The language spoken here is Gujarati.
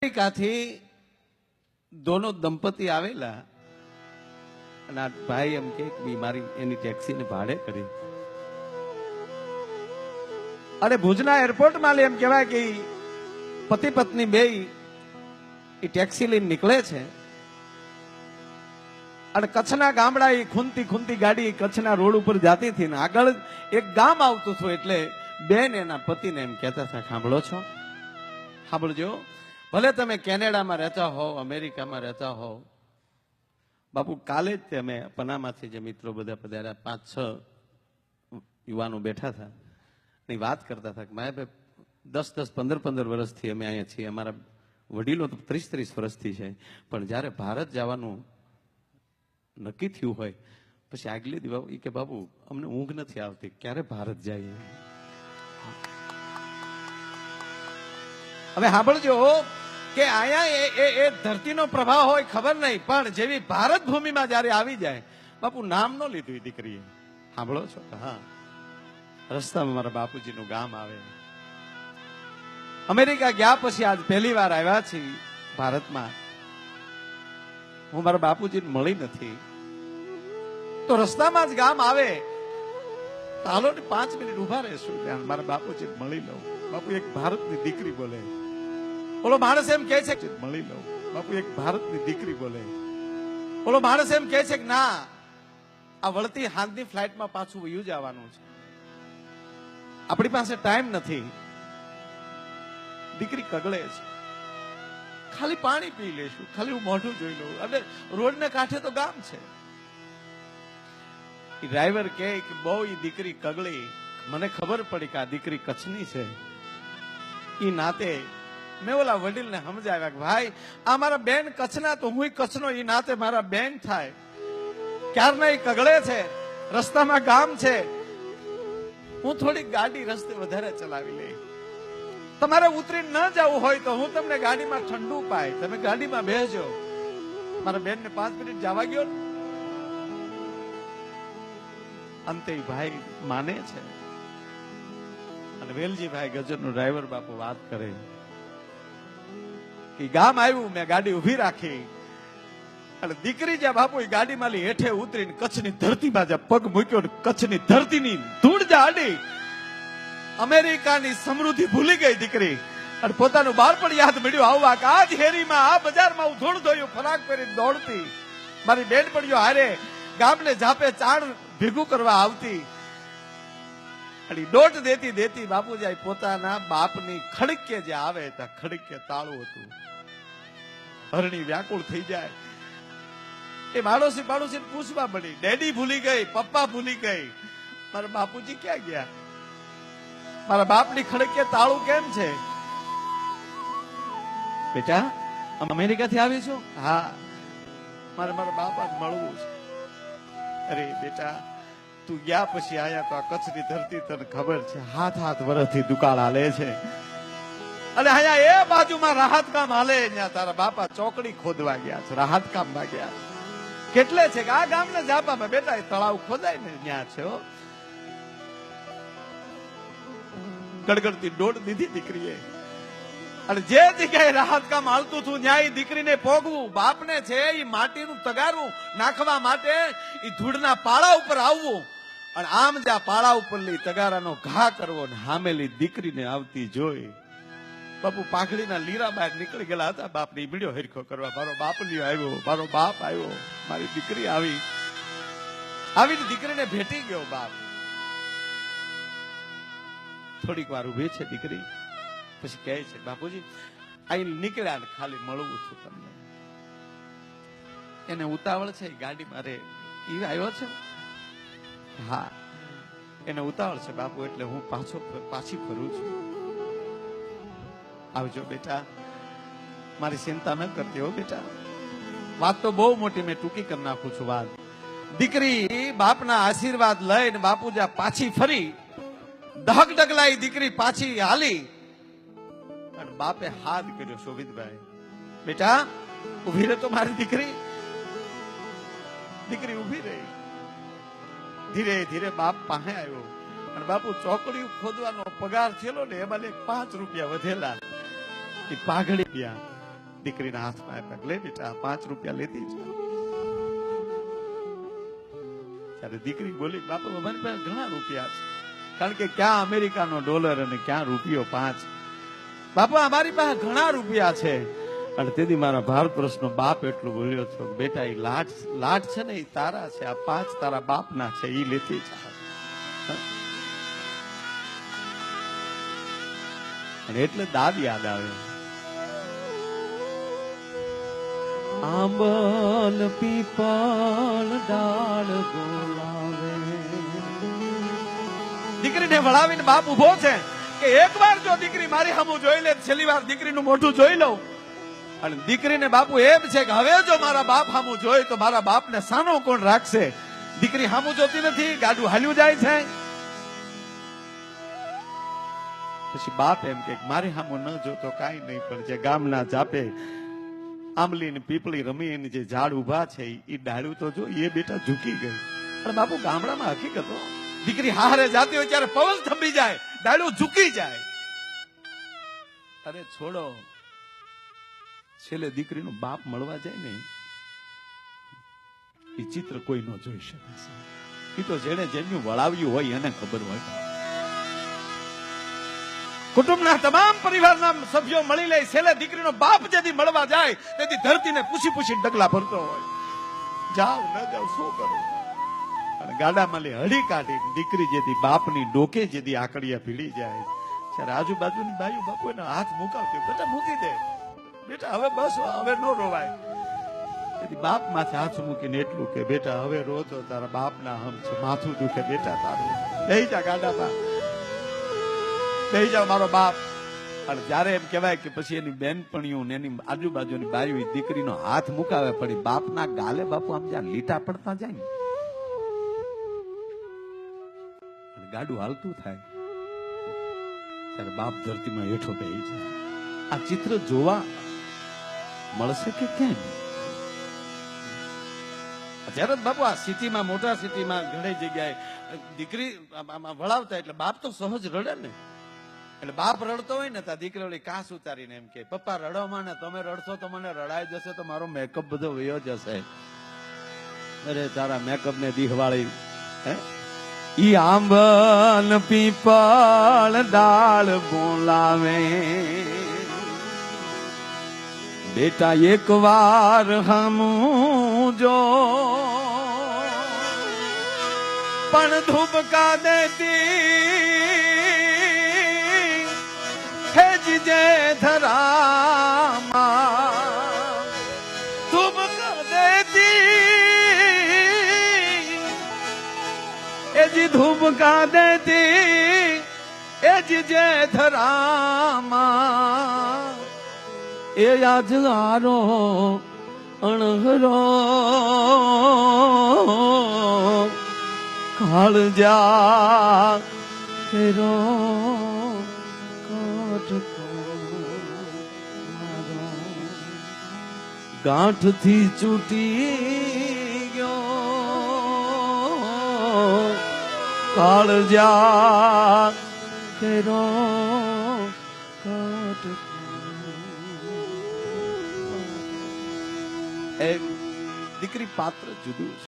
અમેરિકાથી દોનો દંપતી આવેલા અને આ ભાઈ એમ કે મારી એની ટેક્સીને ભાડે કરી અને ભુજના એરપોર્ટમાં એમ કહેવાય કે પતિ પત્ની બે એ ટેક્સી લઈને નીકળે છે અને કચ્છના ગામડા એ ખૂંદતી ખૂંદતી ગાડી કચ્છના રોડ ઉપર જાતી હતી ને આગળ એક ગામ આવતું હતું એટલે બેન એના પતિને એમ કહેતા હતા, સાંભળો છો, સાંભળજો, ભલે તમે કેનેડામાં રહેતા હો, અમેરિકામાં રહેતા હો, બાપુ કાલે જ અમે પનામાંથી જે મિત્રો બધા પધાર્યા 5-6 યુવાનો બેઠા હતા ની વાત કરતા હતા કે માયાભાઈ 10-10, 15-15 વર્ષથી અમે અહીંયા છીએ, અમારા વડીલો તો 30-30 વર્ષથી છે, પણ જ્યારે ભારત જવાનું નક્કી થયું હોય પછી આગલે દિવસ કે બાપુ અમને ઊંઘ નથી આવતી, ક્યારે ભારત જઈએ. હવે સાંભળજો કે અહીંયા એ ધરતીનો પ્રભાવ હોય ખબર નહીં, પણ જેવી ભારત ભૂમિમાં જયારે આવી જાય, બાપુ નામ ન લીધું દીકરીએ, સાંભળો છો? હા, રસ્તામાં મારા બાપુજીનું ગામ આવે. અમેરિકા ગયા પછી આજ પહેલી વાર આવ્યા છે ભારતમાં. હું મારા બાપુજીને મળી નથી, તો રસ્તામાં જ ગામ આવે તો હાલો ને 5 મિનિટ ઉભા રહેશું, ત્યાં મારા બાપુજીને મળી લઉં. બાપુ એક ભારતની દીકરી બોલે, ઓલો માણસ એમ કહે છે કે મળી લઉં. બાપુ એક ભારતની દીકરી બોલે, ઓલો માણસ એમ કહે છે કે ના, આ વળતી હાંજની ફ્લાઇટમાં પાછું વયું જવાનું છે, આપણી પાસે ટાઈમ નથી. દીકરી કગળે છે, ખાલી પાણી પી લેશું, ખાલી હું મોઢું જોઈ લઉં, અને રોડને કાંઠે તો ગામ છે. ડ્રાઈવર કહે કે બહુ ઈ દીકરી કગળી, મને ખબર પડી કે આ દીકરી કચ્છની છે. ઈ નાતે મેં ઓલા વડીલને સમજાવ્યા કે ભાઈ આ મારા બેન કચ્છના, તો હું કચ્છનો, ઈ નાતે મારા બેન થાય. ક્યારના ઈ કગળે છે, રસ્તામાં ગામ છે, હું થોડી ગાડી રસ્તે વધારે ચલાવી લઈ. તમારે ઉતરીને ન જવું હોય તો હું તમને ગાડીમાં ઠંડુ પાય, તમે ગાડીમાં બેસજો. મારા બેન ને 5 મિનિટ જવા ગયો, અંતે ભાઈ માને છે. અને વેલજીભાઈ ગજરનું ડ્રાઈવર બાપુ વાત કરે કે ગામ આવ્યું, મેં ગાડી ઉભી રાખી અને દીકરી જ્યાં બાપુ ગાડીમાં લઈ હેઠે ઉતરીને કચ્છની ધરતીમાં જ્યાં પગ મૂક્યો, કચ્છની ધરતીની ધૂળ જ્યાં આડી, અમેરિકાની સમૃદ્ધિ ભૂલી ગઈ દીકરી અને પોતાનું બાળપણ યાદ મળ્યું આવવા કે આ જ હેરીમાં, આ બજારમાં હું ધૂળ ધોયું ફરાક પહેરી દોડતી, મારી બેનપણીઓ હારે ગામને ઝાપે ચાણ ભેગું કરવા આવતી, અને દોટ દેતી દેતી બાપુજી પોતાના બાપની ખડકે જે આવે ત્યાં ખડકે તાળું હતું, હરણી વ્યાકુળ થઈ જાય. એ પાડોશી પૂછવા પડી, ડેડી ભૂલી ગઈ, પપ્પા ભૂલી ગઈ, મારા બાપુજી ક્યાં ગયા, મારા બાપની ખડકે તાળું કેમ છે? બેટા અમેરિકાથી આવી છો? હા, મારા બાપા મળવું છે. અરે બેટા તું ગયા પછી આયા તો આ કચ્છની ધરતી તને ખબર છે, હાથ વર્ષથી દુકાળ હાલે છે, અને અહીંયા એ બાજુમાં રાહત કામ હાલે, ત્યાં તારા બાપા ચોકડી ખોદવા ગયા છે, રાહત કામમાં ગયા છે. કેટલે છે કે આ ગામના જાપામાં બેટા તળાવ ખોદાય ને ત્યાં છે. ગડગડતી દોડ દીધી દીકરીએ, અને જે જગ્યાએ રાહત કામ હાલતું હતું ત્યાં દીકરીને પોગવું, બાપને છે એ માટીનું તગારું નાખવા માટે એ ધૂળના પાળા ઉપર આવવું, અને આમ જ્યાં પાળા ઉપર લઈ તગારાનો ઘા કરવો, ને હામેલી દીકરીને આવતી જોઈ બાપુ પાઘડીના લીરા બહાર નીકળી ગયેલા હતા. બાપને ઈબડ્યો હરખો કરવા, મારો બાપલિયો આવ્યો, મારો બાપ આવ્યો, મારી દીકરી આવી. આવીને દીકરીને ભેટી ગયો બાપ. થોડીક વાર ઉભી છે દીકરી, પછી કહે છે બાપુજી અહીં નીકળ્યા ને ખાલી મળવું છું તમને. એને ઉતાવળ છે ગાડીમાં, રે ઈ આવ્યો છે? હા, એને ઉતાવળ છે બાપુ, એટલે હું પાછી ફરું છું. આવજો બેટા, મારી ચિંતા ન કરતી હો બેટા. વાત તો બહુ મોટી, મેં ટૂંકી કરી નાખું છું વાત. દીકરી બાપના આશીર્વાદ લઈને બાપુ જ્યાં પાછી ફરી, ધક ડગલાઈ દીકરી પાછી હાલી, અને બાપે હાથ કર્યો, શોભિતભાઈ બેટા ઉભી રહે તો મારી દીકરી. દીકરી ઉભી રહી, ધીરે ધીરે બાપ પાસે આવ્યો, અને બાપુ ચોકડીયું ખોદવાનો પગાર થયેલો ને એમાં 5 રૂપિયા વધેલા, એ પાઘડી ગયા. દીકરીના હાથમાં આપ્યા, લે બેટા 5 રૂપિયા લેતી જા. ત્યારે દીકરી બોલી, બાપુ અમારી પાસે ઘણા રૂપિયા છે, કારણ કે ક્યાં અમેરિકાનો ડોલર અને ક્યાં રૂપિયો 5. બાપુ અમારી પાસે ઘણા રૂપિયા છે. અને તેથી મારા ભારતવર્ષનો બાપ એટલું બોલ્યો છો, બેટા એ લાટ છે ને એ તારા છે, આ 5 તારા બાપના છે, એ લેતી જા. અને એટલે દાદ યાદ આવે. આંબલ પીપળ ડાળ બોલાવે. દીકરીને વળાવીને બાપ ઉભો છે કે એકવાર જો દીકરી મારી સામું જોઈ લે, છેલ્લી વાર દીકરીનું મોઢું જોઈ લઉં. અને દીકરીને બાપુ એમ છે કે હવે જો મારા બાપ સામું જોઈ તો મારા બાપને સાનો કોણ રાખશે. દીકરી સામું જોતી નથી, ગાડું હાલ્યું જાય છે. પછી બાપ એમ કે મારી સામું ન જોતો કાંઈ નહીં, પણ જે ગામના જાપે આંબલી ને પીપળી રમી એની જે ઝાડ ઉભા છે એ ડાળું તો જો, એ બેટા ઝૂકી ગઈ. પણ બાપુ ગામડામાં હકીકત હો, દીકરી હારે જાતી હોય ત્યારે પવન થંભી જાય, ડાળું ઝૂકી જાય. અરે છોડો, છેલ્લે દીકરીનો બાપ મળવા જાય ને એ ચિત્ર કોઈ ન જોઈ શકે. એ તો જેને જેનું વળાવ્યું હોય એને ખબર હોય. કુટુંબના તમામ પરિવારના સભ્યો મળી લે, છેલ્લે દીકરીનો બાપ જેથી મળવા જાય તેથી ધરતીને પૂછી પૂછી ડગલા ભરતો હોય, જાવ ન જાવ શું કરું. અને ગાડામાં લે હળી કાઢી દીકરી જેથી બાપની ડોકે જેથી આકડિયા ભીડી જાય ત્યારે આજુબાજુની બાયુ બાપુ એના હાથ મુકાવતી, બેટા મૂકી દે બેટા, હવે બસ હવે નો રોવાય. તેથી બાપ માથે હાથ મૂકીને એટલું કે બેટા હવે રો તો તારા બાપના હમ છે, માથું દુખે બેટા તારું, લઈ જા ગાડામાં, લઈ જાવ મારો બાપ. અને જયારે એમ કહેવાય કે પછી એની બેનપણીઓ ને એની આજુબાજુની બાયુ દીકરીનો હાથ મુકાવે પડી બાપના ગાલે, બાપુ આમ જ્યાં લીટા પડતા જાય ને ગાડું હાલતું થાય ત્યારે બાપ ધરતીમાં હેઠો બેહી જાય. આ ચિત્ર જોવા મળશે કે કેમ? અત્યારે બાપુ આ સિટીમાં, મોટા સિટીમાં ઘણી જગ્યાએ દીકરી વળાવતા એટલે બાપ તો સહજ રડે ને. એટલે બાપ રડતો હોય ને ત્યાં દીકરી ઓલી કાંસ ઉતારીને એમ કે પપ્પા રડોમાં ને તમે રડશો તો મને રડાઈ જશે, તો મારો મેકઅપ બધો વયો જશે. અરે તારા મેકઅપ ને દિહવાળી હે. ઈ આંબલ પીપળ ડાળ બોલાવે, બેટા એક વાર હમું જો, પણ ધુબકા દેતી હેજજે ધરામાં, ધુબકા દેતી એજી ધુબકા દેતી એજજે ધરામાં, એ આજગારો અણહરો કાળજા ફેરો કાઢતો મારો, ગાંઠથી ચૂટી ગયો કાળજા ફેરો કાઢતો. દીકરી પાત્ર જુદું છે.